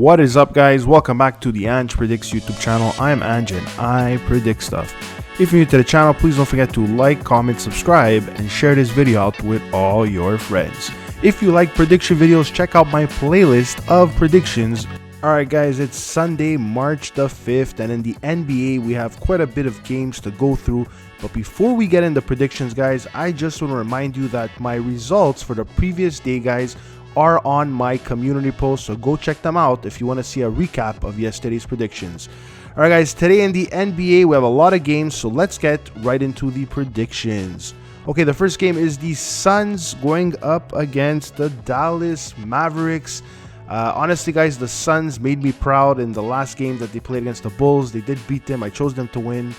What is up, guys? Welcome back to the Ange Predicts YouTube channel. I'm Ange and I predict stuff. If you're new to the channel, please don't forget to like, comment, subscribe, and share this video out with all your friends. If you like prediction videos, check out my playlist of predictions. Alright guys, it's Sunday, March the 5th, and in the NBA, we have quite a bit of games to go through. But before we get into predictions, guys, I just want to remind you that my results for the previous day, guys, are on my community post, so go check them out if you want to see a recap of yesterday's predictions. Alright guys, today in the NBA, we have a lot of games, so let's get right into the predictions. Okay, the first game is the Suns going up against the Dallas Mavericks. Honestly, guys, the Suns made me proud in the last game that they played against the Bulls. They did beat them. I chose them to win.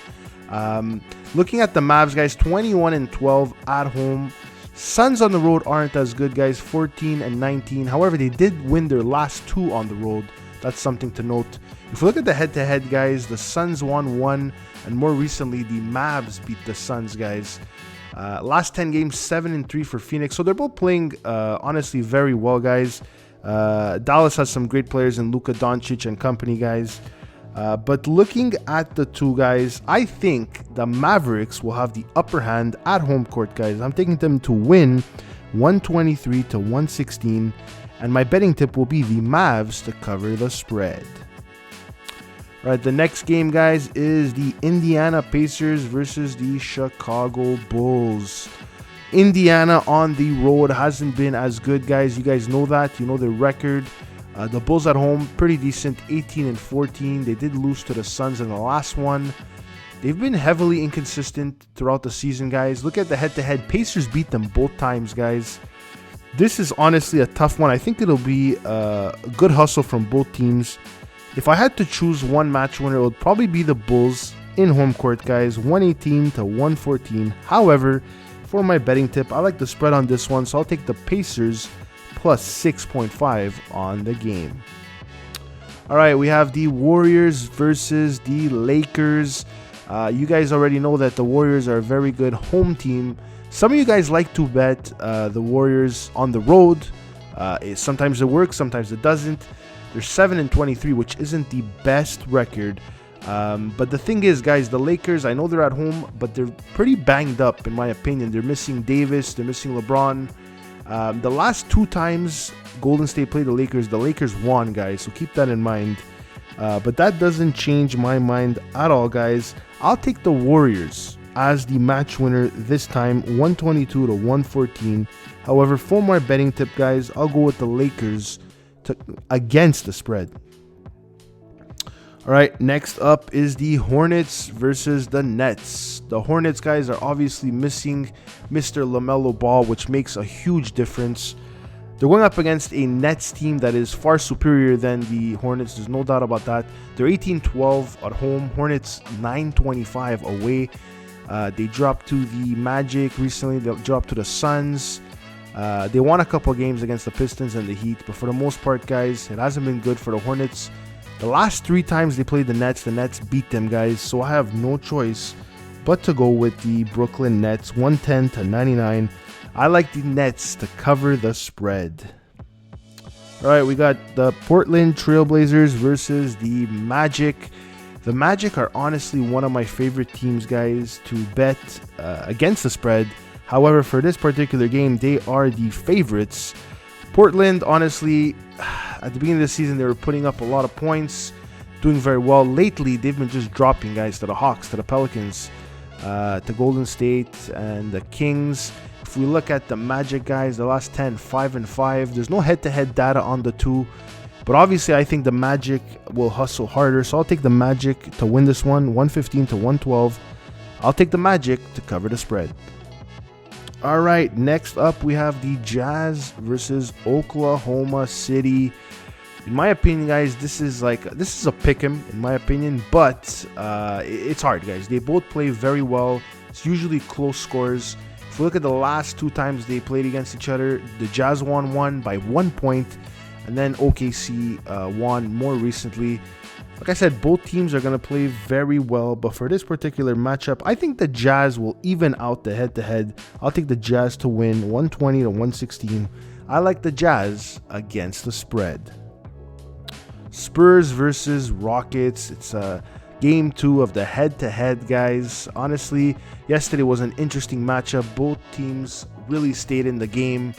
Looking at the Mavs, guys, 21-12 at home. Suns on the road aren't as good, guys, 14-19. However, they did win their last two on the road. That's something to note. If we look at the head-to-head, guys, the Suns won one, and more recently, the Mavs beat the Suns, guys. Last 10 games, 7-3 for Phoenix. So they're both playing, honestly, very well, guys. Dallas has some great players in Luka Doncic and company, guys. But looking at the two, guys, I think the Mavericks will have the upper hand at home court, guys. I'm taking them to win 123-116, and my betting tip will be the Mavs to cover the spread. All right, the next game, guys, is the Indiana Pacers versus the Chicago Bulls. Indiana on the road hasn't been as good, guys. You guys know that. You know their record. The Bulls at home, pretty decent, 18-14. They did lose to the Suns in the last one. They've been heavily inconsistent throughout the season, guys. Look at the head-to-head. Pacers beat them both times, guys. This is honestly a tough one. I think it'll be a good hustle from both teams. If I had to choose one match winner, it would probably be the Bulls in home court, guys, 118-114. However, for my betting tip, I like the spread on this one, so I'll take the Pacers plus 6.5 on the game. All right, we have the Warriors versus the Lakers. You guys already know that the Warriors are a very good home team. Some of you guys like to bet the Warriors on the road. Sometimes it works, sometimes it doesn't. They're 7-23, which isn't the best record. But the thing is, guys, the Lakers, I know they're at home, but they're pretty banged up, in my opinion. They're missing Davis, they're missing LeBron. The last two times Golden State played the Lakers won, guys, so keep that in mind. But that doesn't change my mind at all, guys. I'll take the Warriors as the match winner this time, 122-114. However, for my betting tip, guys, I'll go with the Lakers against the spread. All right, next up is the Hornets versus the Nets. The Hornets, guys, are obviously missing Mr. LaMelo Ball, which makes a huge difference. They're going up against a Nets team that is far superior than the Hornets. There's no doubt about that. They're 18-12 at home. Hornets 9-25 away. They dropped to the Magic recently. They dropped to the Suns. They won a couple games against the Pistons and the Heat. But for the most part, guys, it hasn't been good for the Hornets. The last three times they played the Nets beat them, guys. So I have no choice but to go with the Brooklyn Nets, 110-99. I like the Nets to cover the spread. All right, we got the Portland Trailblazers versus the Magic. The Magic are honestly one of my favorite teams, guys, to bet against the spread. However, for this particular game, they are the favorites. Portland, honestly, at the beginning of the season, they were putting up a lot of points, doing very well. Lately, they've been just dropping, guys, to the Hawks, to the Pelicans, to Golden State, and the Kings. If we look at the Magic, guys, the last 10, 5-5. There's no head-to-head data on the two. But obviously, I think the Magic will hustle harder. So I'll take the Magic to win this one, 115-112. I'll take the Magic to cover the spread. All right, next up, we have the Jazz versus Oklahoma City. In my opinion, guys, this is a pick'em, in my opinion, but it's hard, guys. They both play very well. It's usually close scores. If we look at the last two times they played against each other, the Jazz won one by 1 point, and then OKC won more recently. Like I said, both teams are going to play very well, but for this particular matchup, I think the Jazz will even out the head-to-head. I'll take the Jazz to win 120-116. I like the Jazz against the spread. Spurs versus Rockets. It's game 2 of the head-to-head, guys. Honestly, yesterday was an interesting matchup. Both teams really stayed in the game.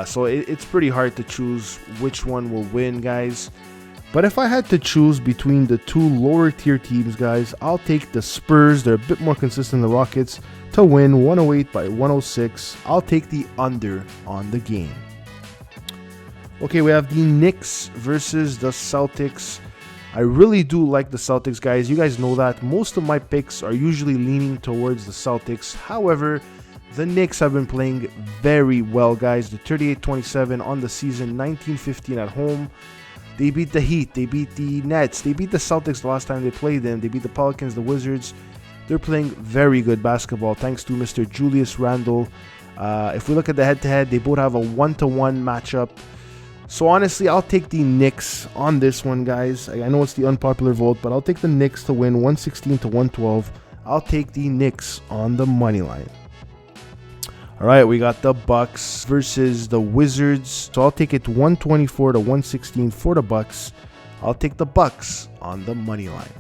So it's pretty hard to choose which one will win, guys. But if I had to choose between the two lower tier teams, guys, I'll take the Spurs. They're a bit more consistent than the Rockets to win 108 by 106. I'll take the under on the game. Okay, we have the Knicks versus the Celtics. I really do like the Celtics, guys. You guys know that. Most of my picks are usually leaning towards the Celtics. However, the Knicks have been playing very well, guys. The 38-27 on the season, 19-15 at home. They beat the Heat. They beat the Nets. They beat the Celtics the last time they played them. They beat the Pelicans, the Wizards. They're playing very good basketball thanks to Mr. Julius Randle. If we look at the head-to-head, they both have a 1-to-1 matchup. So honestly, I'll take the Knicks on this one, guys. I know it's the unpopular vote, but I'll take the Knicks to win 116 to 112. I'll take the Knicks on the money line. All right, we got the Bucks versus the Wizards. So I'll take it 124 to 116 for the Bucks. I'll take the Bucks on the money line.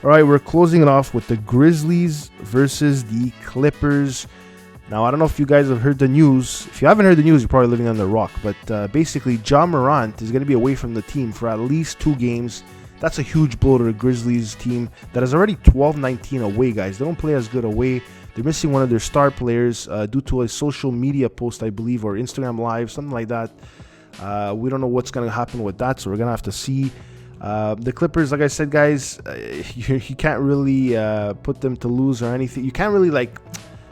All right, we're closing it off with the Grizzlies versus the Clippers. Now, I don't know if you guys have heard the news. If you haven't heard the news, you're probably living under a rock. But basically, Ja Morant is going to be away from the team for at least 2 games. That's a huge blow to the Grizzlies team that is already 12-19 away, guys. They don't play as good away. They're missing one of their star players due to a social media post, I believe, or Instagram Live, something like that. We don't know what's going to happen with that, so we're going to have to see. The Clippers, like I said, guys, you can't really put them to lose or anything. You can't really,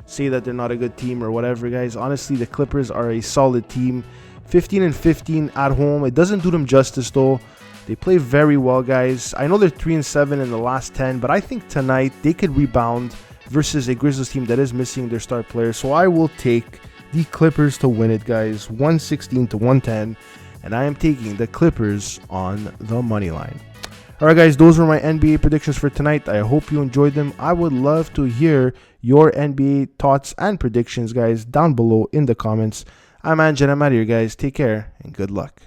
say that they're not a good team or whatever, guys. Honestly, the Clippers are a solid team. 15-15 at home. It doesn't do them justice, though. They play very well, guys. I know they're 3-7 in the last 10, but I think tonight they could rebound versus a Grizzlies team that is missing their star player. So I will take the Clippers to win it, guys, 116 to 110. And I am taking the Clippers on the money line. All right, guys, those were my NBA predictions for tonight. I hope you enjoyed them. I would love to hear your NBA thoughts and predictions, guys, down below in the comments. I'm Anjan. I'm out of here, guys. Take care and good luck.